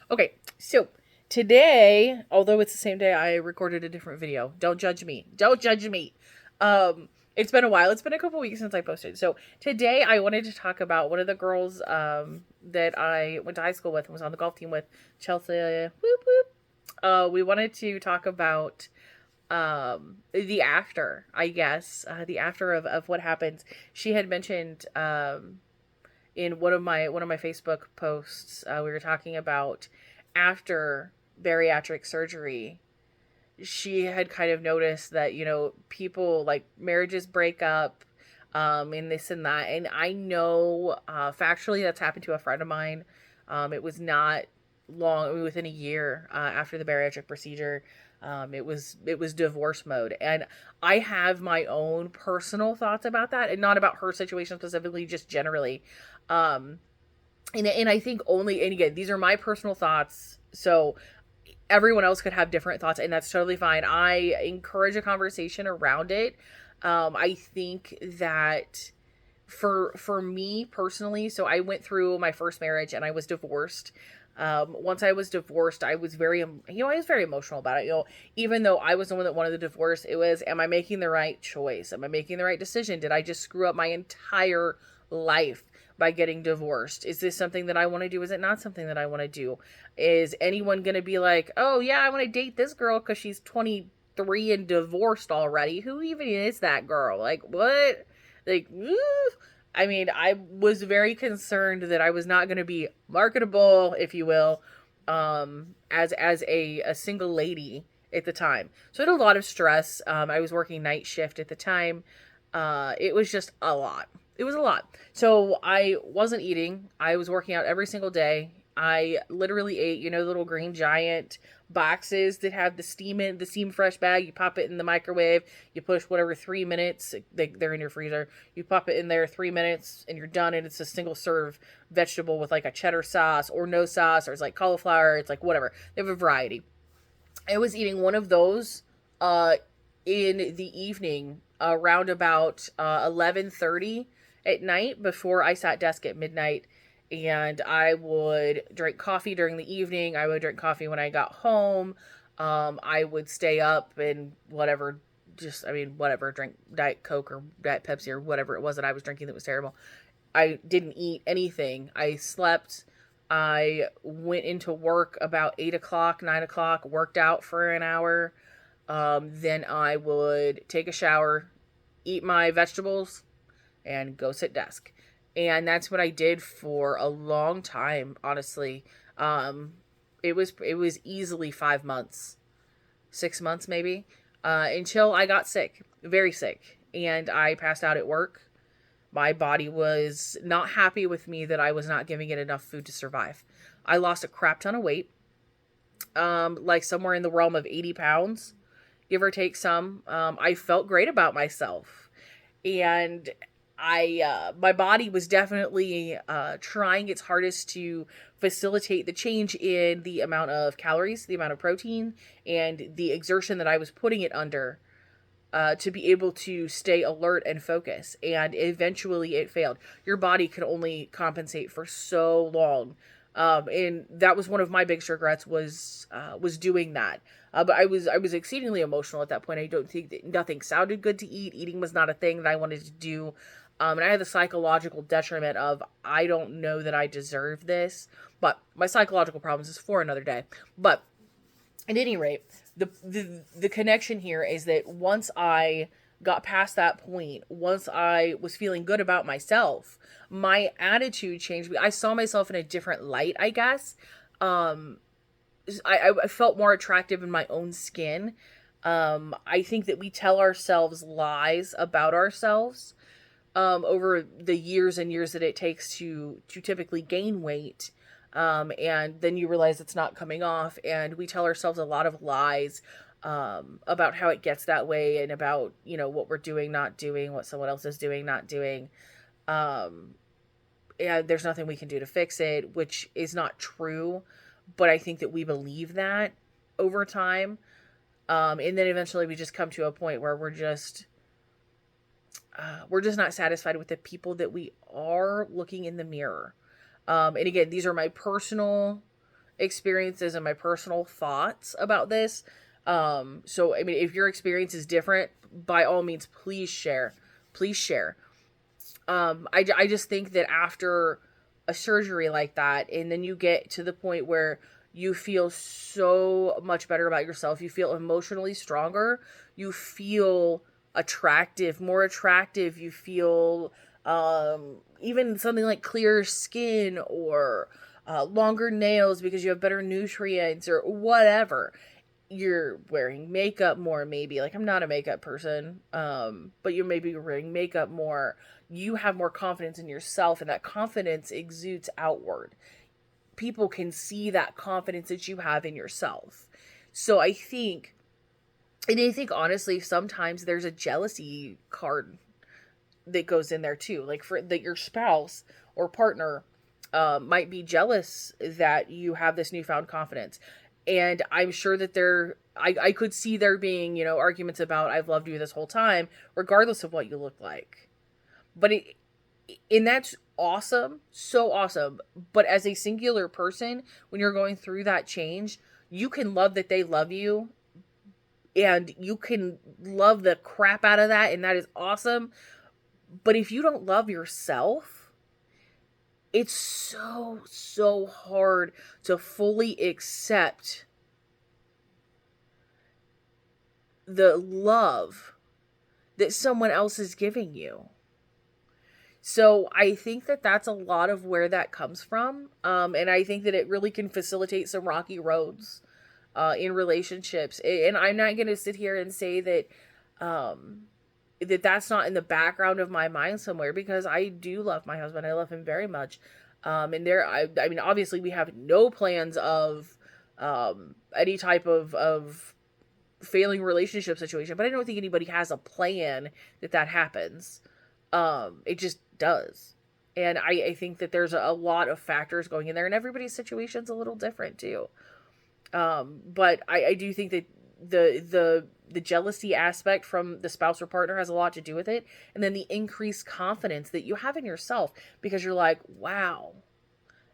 Okay, so today, although it's the same day, I recorded a different video. Don't judge me. Don't judge me. It's been a while. It's been a couple weeks since I posted. So today, I wanted to talk about one of the girls that I went to high school with and was on the golf team with, Chelsea. Whoop whoop. We wanted to talk about the after, I guess, the after of what happens. She had mentioned in one of my Facebook posts, we were talking about after bariatric surgery. She had kind of noticed that people like marriages break up, and this and that, and I know factually that's happened to a friend of mine. It was not long, within a year after the bariatric procedure. It was divorce mode, and I have my own personal thoughts about that, and not about her situation specifically, just generally. Um, and I think only, and again, these are my personal thoughts. So everyone else could have different thoughts, and that's totally fine. I encourage a conversation around it. I think that for me personally, so I went through my first marriage and I was divorced. Once I was divorced, I was I was very emotional about it. Even though I was the one that wanted the divorce, it was, am I making the right choice? Am I making the right decision? Did I just screw up my entire life by getting divorced? Is this something that I want to do? Is it not something that I want to do? Is anyone going to be like, oh yeah, I want to date this girl because she's 23 and divorced already? Who even is that girl? Like, what? Like, I mean, I was very concerned that I was not going to be marketable, if you will, as a single lady at the time. So I had a lot of stress. I was working night shift at the time. It was just a lot. It was a lot. So I wasn't eating. I was working out every single day. I literally ate, the little green giant boxes that have the steam fresh bag. You pop it in the microwave. You push whatever 3 minutes. They're in your freezer. You pop it in there 3 minutes and you're done. And it's a single serve vegetable with like a cheddar sauce or no sauce, or it's like cauliflower. It's like whatever. They have a variety. I was eating one of those uh, in the evening around about 11:30 at night before I sat desk at midnight. And I would drink coffee during the evening. I would drink coffee when I got home. I would stay up and whatever, whatever, drink Diet Coke or Diet Pepsi or whatever it was that I was drinking that was terrible. I didn't eat anything. I slept. I went into work about 8 o'clock, 9 o'clock, worked out for an hour. Then I would take a shower, eat my vegetables, and go sit desk. And that's what I did for a long time, honestly. Um, it was easily 5 months, 6 months maybe, until I got sick, very sick, and I passed out at work. My body was not happy with me that I was not giving it enough food to survive. I lost a crap ton of weight, like somewhere in the realm of 80 pounds, give or take some. I felt great about myself. And my body was definitely trying its hardest to facilitate the change in the amount of calories, the amount of protein, and the exertion that I was putting it under, to be able to stay alert and focus. And eventually it failed. Your body could only compensate for so long. And that was one of my biggest regrets, was doing that. But I was exceedingly emotional at that point. I don't think that nothing sounded good to eat. Eating was not a thing that I wanted to do. And I had the psychological detriment of, I don't know that I deserve this. But my psychological problems is for another day. But at any rate, the connection here is that once I got past that point, once I was feeling good about myself, my attitude changed. I saw myself in a different light, I guess. Um, I felt more attractive in my own skin. I think that we tell ourselves lies about ourselves, over the years and years that it takes to typically gain weight. And then you realize it's not coming off, and we tell ourselves a lot of lies, about how it gets that way, and about what we're doing, not doing, what someone else is doing, not doing. Um, and there's nothing we can do to fix it, which is not true, but I think that we believe that over time. And then eventually we just come to a point where we're just not satisfied with the people that we are looking in the mirror. And again, these are my personal experiences and my personal thoughts about this. So I mean, if your experience is different, by all means, please share. Please share. I just think that after a surgery like that, and then you get to the point where you feel so much better about yourself, you feel emotionally stronger, you feel attractive, more attractive, you feel even something like clearer skin or longer nails because you have better nutrients or whatever. You're wearing makeup more, maybe. Like, I'm not a makeup person, but you maybe wearing makeup more. You have more confidence in yourself, and that confidence exudes outward. People can see that confidence that you have in yourself. So I think, and I think honestly, sometimes there's a jealousy card that goes in there too. Like, for that, your spouse or partner might be jealous that you have this newfound confidence. And I'm sure that I could see there being, arguments about, I've loved you this whole time, regardless of what you look like. But and that's awesome, so awesome. But as a singular person, when you're going through that change, you can love that they love you, and you can love the crap out of that, and that is awesome. But if you don't love yourself, it's so, so hard to fully accept the love that someone else is giving you. So I think that that's a lot of where that comes from. And I think that it really can facilitate some rocky roads in relationships. And I'm not going to sit here and say that that's not in the background of my mind somewhere, because I do love my husband. I love him very much. And I mean, obviously we have no plans of any type of failing relationship situation, but I don't think anybody has a plan that happens. It just does. And I think that there's a lot of factors going in there, and everybody's situation's a little different too. But I do think that the jealousy aspect from the spouse or partner has a lot to do with it. And then the increased confidence that you have in yourself, because you're like, wow,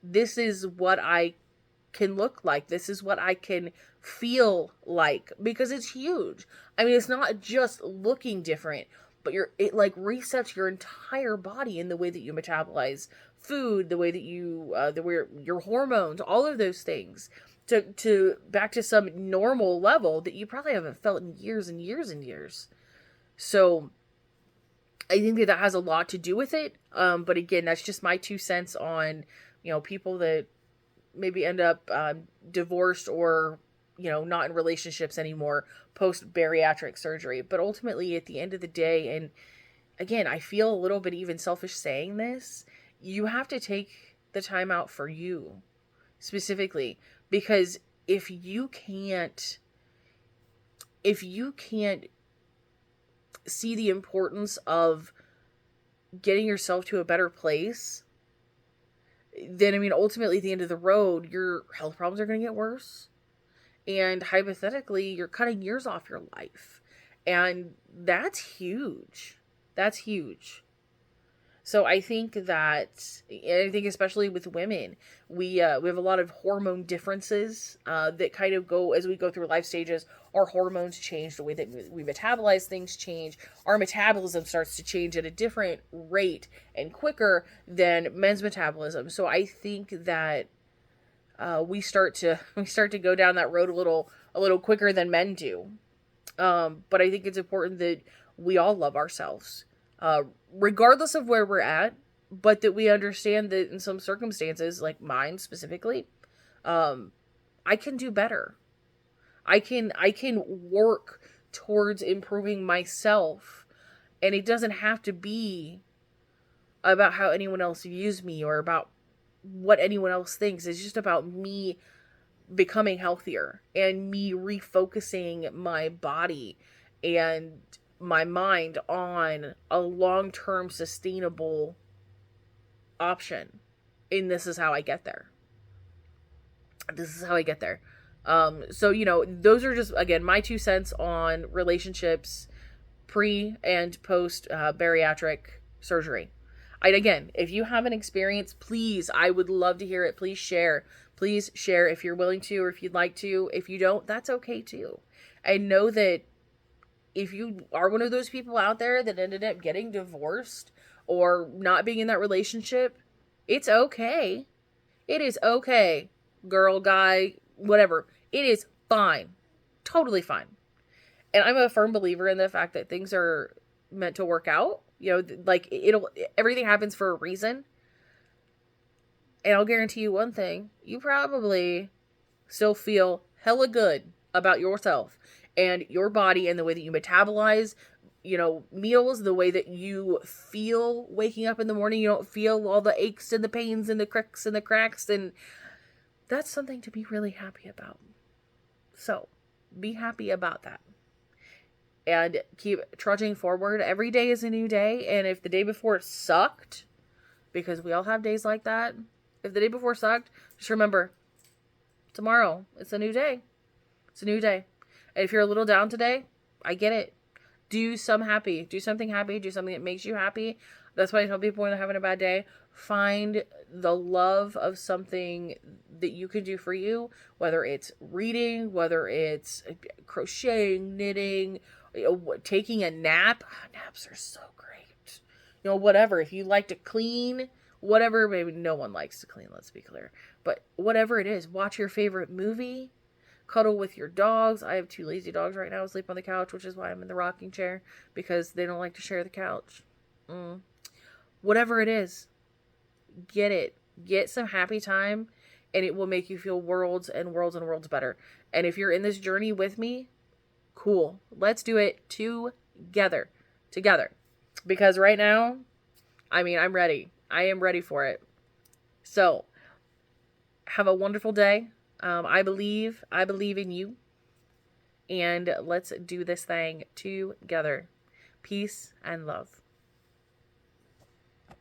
this is what I can look like. This is what I can feel like, because it's huge. I mean, it's not just looking different, but it like resets your entire body in the way that you metabolize food, the way that you, the way your hormones, all of those things, to back to some normal level that you probably haven't felt in years and years and years. So I think that has a lot to do with it. But again, that's just my 2 cents on, people that maybe end up divorced or, not in relationships anymore post bariatric surgery. But ultimately, at the end of the day, and again, I feel a little bit even selfish saying this, you have to take the time out for you specifically, because if you can't see the importance of getting yourself to a better place, then, I mean, ultimately at the end of the road, your health problems are going to get worse. And hypothetically, you're cutting years off your life. And that's huge. That's huge. So I think that, and I think especially with women, we have a lot of hormone differences that kind of go, as we go through life stages, our hormones change, the way that we metabolize things change. Our metabolism starts to change at a different rate and quicker than men's metabolism. So I think that we start to go down that road a little quicker than men do. But I think it's important that we all love ourselves, regardless of where we're at, but that we understand that in some circumstances, like mine specifically, I can do better. I can work towards improving myself, and it doesn't have to be about how anyone else views me or about what anyone else thinks. It's just about me becoming healthier and me refocusing my body and my mind on a long-term sustainable option. And this is how I get there. So, those are just, again, my 2 cents on relationships pre and post bariatric surgery. Again, if you have an experience, please, I would love to hear it. Please share. Please share if you're willing to, or if you'd like to. If you don't, that's okay too. And know that if you are one of those people out there that ended up getting divorced or not being in that relationship, it's okay. It is okay, girl, guy, whatever. It is fine. Totally fine. And I'm a firm believer in the fact that things are meant to work out. Like everything happens for a reason. And I'll guarantee you one thing, you probably still feel hella good about yourself and your body and the way that you metabolize, meals, the way that you feel waking up in the morning. You don't feel all the aches and the pains and the cricks and the cracks. And that's something to be really happy about. So be happy about that. And keep trudging forward. Every day is a new day. And if the day before sucked, because we all have days like that, if the day before sucked, just remember, tomorrow, it's a new day. It's a new day. And if you're a little down today, I get it. Do something happy. Do something that makes you happy. That's why I tell people when they're having a bad day, find the love of something that you can do for you, whether it's reading, whether it's crocheting, knitting, taking a nap. Naps are so great. Whatever. If you like to clean, whatever, maybe no one likes to clean, let's be clear. But whatever it is, watch your favorite movie, cuddle with your dogs. I have 2 lazy dogs right now who sleep on the couch, which is why I'm in the rocking chair, because they don't like to share the couch. Whatever it is, get it. Get some happy time, and it will make you feel worlds and worlds and worlds better. And if you're in this journey with me, cool. Let's do it together. Because right now, I'm ready. I am ready for it. So, have a wonderful day. I believe in you. And let's do this thing together. Peace and love.